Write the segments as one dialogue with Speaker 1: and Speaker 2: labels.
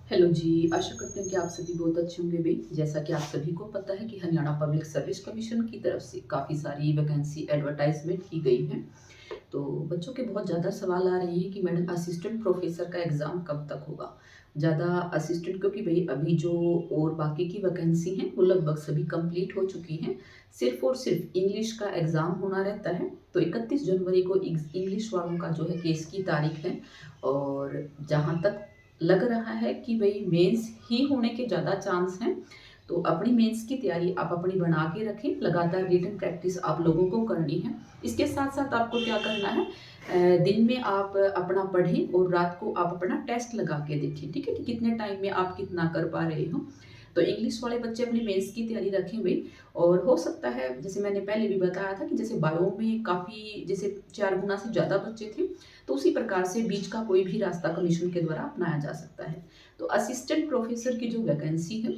Speaker 1: Hello जी, आशा करते हैं कि आप सभी बहुत अच्छे होंगे भई। जैसा कि आप सभी को पता है कि हरियाणा पब्लिक सर्विस कमीशन की तरफ से काफ़ी सारी वैकेंसी एडवर्टाइज़मेंट की गई हैं। तो बच्चों के बहुत ज़्यादा सवाल आ रहे हैं कि मैडम असिस्टेंट प्रोफ़ेसर का एग्ज़ाम कब तक होगा? ज़्यादा असिस्टेंट क्योंकि भई अभी जो और बाकी की वैकेंसी हैं, वो लगभग सभी कंप्लीट हो चुकी हैं। सिर्फ़ और सिर्फ़ इंग्लिश का एग्ज़ाम होना रहता है। तो 31 जनवरी को इंग्लिश वालों का जो है केस की तारीख है और जहाँ तक लग रहा है कि भई मेंस ही होने के ज़्यादा चांस हैं, तो अपनी मेंस की तैयारी आप अपनी बना के रखें, लगातार रिटन प्रैक्टिस आप लोगों को करनी है। इसके साथ-साथ आपको क्या करना है दिन में आप अपना पढ़ें और रात को आप अपना टेस्ट लगा के देखें, ठीक है? कि कितने टाइम में आप कितना कर पा रहे हो। तो इंग्लिश वाले बच्चे अपनी मेंस की तैयारी रखें भई और हो सकता है जैसे मैंने पहले भी बताया था कि जैसे बायो में काफ़ी जैसे 4 गुना से ज़्यादा बच्चे थे, तो उसी प्रकार से बीच का कोई भी रास्ता कमीशन के द्वारा अपनाया जा सकता है। तो असिस्टेंट प्रोफ़ेसर की जो वैकेंसी है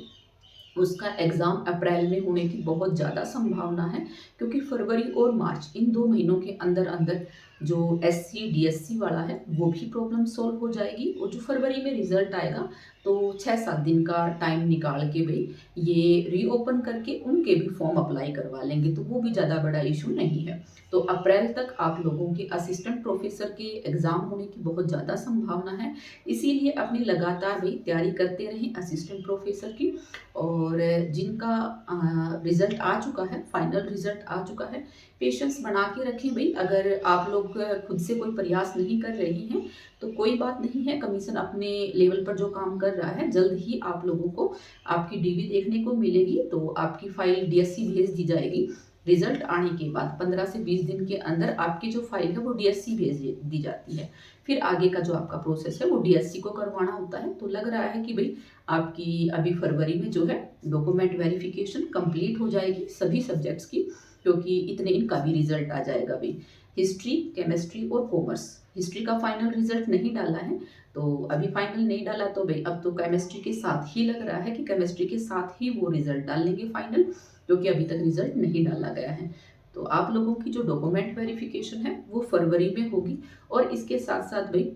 Speaker 1: उसका एग्ज़ाम अप्रैल में होने की बहुत ज़्यादा संभावना है क्योंकि फरवरी और मार्च इन 2 महीनों के अंदर-अंदर जो एससी, डीएससी वाला है वो भी प्रॉब्लम सॉल्व हो जाएगी और जो फरवरी में रिज़ल्ट आएगा तो 6-7 दिन का टाइम निकाल के भई ये रीओपन करके उनके भी फॉर्म अप्लाई करवा लेंगे तो वो भी ज़्यादा बड़ा इश्यू नहीं है। तो अप्रैल तक आप लोगों के असिस्टेंट प्रोफ़ेसर के एग्ज़ाम होने की बहुत ज़्यादा संभावना है। इसीलिए अपनी लगातार भई तैयारी करते रहें असिस्टेंट प्रोफ़ेसर की और जिनका रिज़ल्ट आ चुका है, फाइनल रिज़ल्ट आ चुका है, पेशेंस बना के रखें भई। अगर आप लोग खुद से कोई प्रयास नहीं कर रहे हैं, तो कोई बात नहीं है, कमीशन अपने लेवल पर जो काम कर रहा है, जल्द ही आप लोगों को आपकी डीवी देखने को मिलेगी, तो आपकी फ़ाइल डीएससी भेज दी जाएगी। रिज़ल्ट आने के बाद 15 से 20 दिन के अंदर आपकी जो फ़ाइल है, वो डीएससी भेज दी जाती है। फिर आगे का जो आपका प्रोसेस है, वो डीएससी को करवाना होता है। तो लग रहा है कि भई आपकी अभी फरवरी में जो है डॉक्यूमेंट वेरिफिकेशन कंप्लीट हो जाएगी सभी सब्जेक्ट्स की क्योंकि इतने इनका भी रिजल्ट आ जाएगा अभी हिस्ट्री, केमिस्ट्री और कॉमर्स। हिस्ट्री का फाइनल रिजल्ट नहीं डाला है तो अभी फाइनल नहीं डाला तो भाई अब तो केमिस्ट्री के साथ ही लग रहा है कि केमिस्ट्री के साथ ही वो रिजल्ट डालेंगे फाइनल क्योंकि अभी तक रिजल्ट नहीं डाला गया है। तो आप लोगों की जो डॉक्यूमेंट वेरिफिकेशन है वो फरवरी में होगी और इसके साथ साथ भाई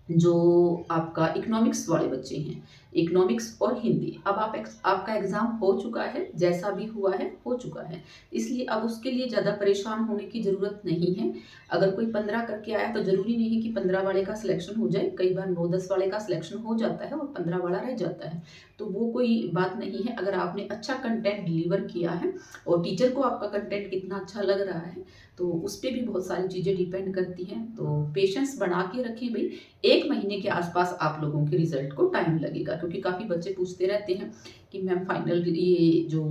Speaker 1: जो आपका इकोनॉमिक्स वाले बच्चे हैं, इकोनॉमिक्स और हिंदी, अब आपका एग्ज़ाम हो चुका है, जैसा भी हुआ है, हो चुका है। इसलिए अब उसके लिए ज़्यादा परेशान होने की ज़रूरत नहीं है। अगर कोई 15 करके आया तो ज़रूरी नहीं है कि 15 वाले का सिलेक्शन हो जाए, कई बार 9-10 वाले का सिलेक्शन हो जाता है और 15 वाला रह जाता है। तो वो कोई बात नहीं है, अगर आपने अच्छा कंटेंट डिलीवर किया है और टीचर को आपका कंटेंट कितना अच्छा लग रहा है, तो उस पे भी बहुत सारी चीज़ें डिपेंड करती हैं। तो पेशेंस बना के रखें भई। 1 महीने के आसपास आप लोगों के रिज़ल्ट को टाइम लगेगा क्योंकि काफ़ी बच्चे पूछते रहते हैं कि मैम फाइनल ये जो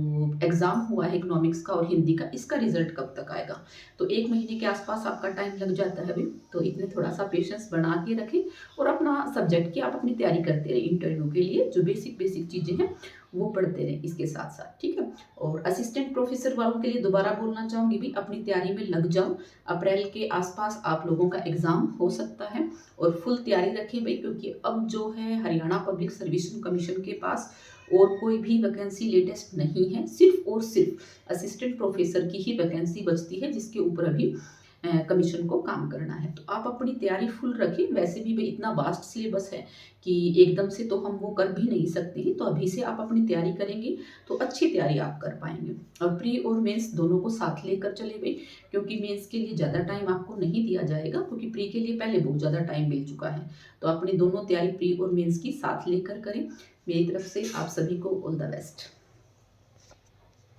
Speaker 1: एग्ज़ाम हुआ है इकोनॉमिक्स का और हिंदी का, इसका रिज़ल्ट कब तक आएगा? तो 1 महीने के आसपास आपका टाइम लग जाता है अभी, तो इतने थोड़ा-सा पेशेंस बना के रखें और अपना सब्जेक्ट की आप अपनी तैयारी करते रहिए इंटरव्यू के लिए, जो बेसिक-बेसिक चीज़ें हैं, वो पढ़ते रहें इसके साथ-साथ, ठीक है? और असिस्टेंट प्रोफ़ेसर वालों के लिए दोबारा बोलना चाहूँगी भी अपनी तैयारी में लग जाओ, अप्रैल के आसपास आप लोगों का एग्ज़ाम हो सकता है और फुल तैयारी रखें भई क्योंकि अब जो है हरियाणा पब्लिक सर्विस कमीशन के पास और कोई भी वैकेंसी लेटेस्ट नहीं है, सिर्फ़ और सिर्फ़ असिस्टेंट प्रोफ़ेसर की ही वैकेंसी बचती है जिसके ऊपर अभी कमीशन को काम करना है। तो आप अपनी तैयारी फुल रखें, वैसे भी भई इतना वास्ट सिलेबस है कि एकदम से तो हम वो कर भी नहीं सकते हैं, तो अभी से आप अपनी तैयारी करेंगे, तो अच्छी तैयारी आप कर पाएँगे। और प्री और मेंस दोनों को साथ लेकर चलें भई क्योंकि मेंस के लिए ज़्यादा टाइम आपको नहीं दिया जाएगा क्योंकि प्री के लिए पहले बहुत ज़्यादा टाइम मिल चुका है। तो अपनी दोनों तैयारी प्री और मेंस की साथ लेकर करें। मेरी तरफ से आप सभी को ऑल द बेस्ट।